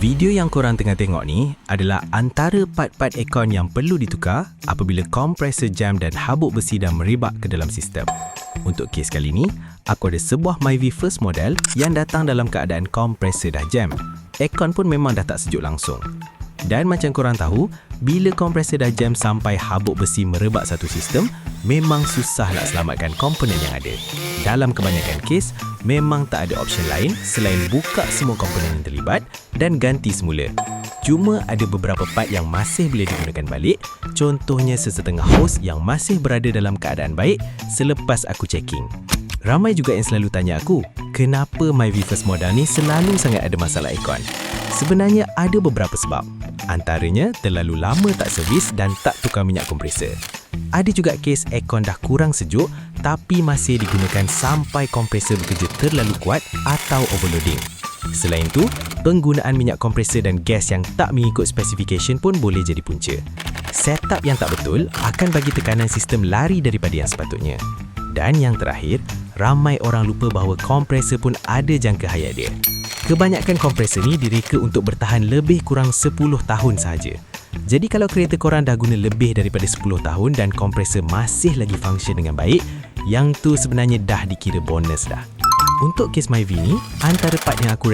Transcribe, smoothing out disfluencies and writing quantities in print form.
Video yang korang tengah tengok ni adalah antara part-part aircon yang perlu ditukar apabila kompresor jam dan habuk besi dah merebak ke dalam sistem. Untuk kes kali ni, aku ada sebuah Myvi first model yang datang dalam keadaan kompresor dah jam. Aircon pun memang dah tak sejuk langsung. Dan macam korang tahu, bila kompresor dah jam sampai habuk besi merebak satu sistem, memang susah nak selamatkan komponen yang ada. Dalam kebanyakan kes, memang tak ada option lain selain buka semua komponen yang terlibat dan ganti semula. Cuma ada beberapa part yang masih boleh digunakan balik, contohnya sesetengah hos yang masih berada dalam keadaan baik selepas aku checking. Ramai juga yang selalu tanya aku, kenapa Myvi first model ni selalu sangat ada masalah aircon? Sebenarnya ada beberapa sebab. Antaranya terlalu lama tak servis dan tak tukar minyak kompresor. Ada juga kes aircon dah kurang sejuk tapi masih digunakan sampai kompresor bekerja terlalu kuat atau overloading. Selain tu, penggunaan minyak kompresor dan gas yang tak mengikut specification pun boleh jadi punca. Setup yang tak betul akan bagi tekanan sistem lari daripada yang sepatutnya. Dan yang terakhir, ramai orang lupa bahawa kompresor pun ada jangka hayat dia. Kebanyakan kompresor ni direka untuk bertahan lebih kurang 10 tahun sahaja. Jadi kalau kereta korang dah guna lebih daripada 10 tahun dan kompresor masih lagi function dengan baik, yang tu sebenarnya dah dikira bonus dah. Untuk kes Myvi ni, antara part yang aku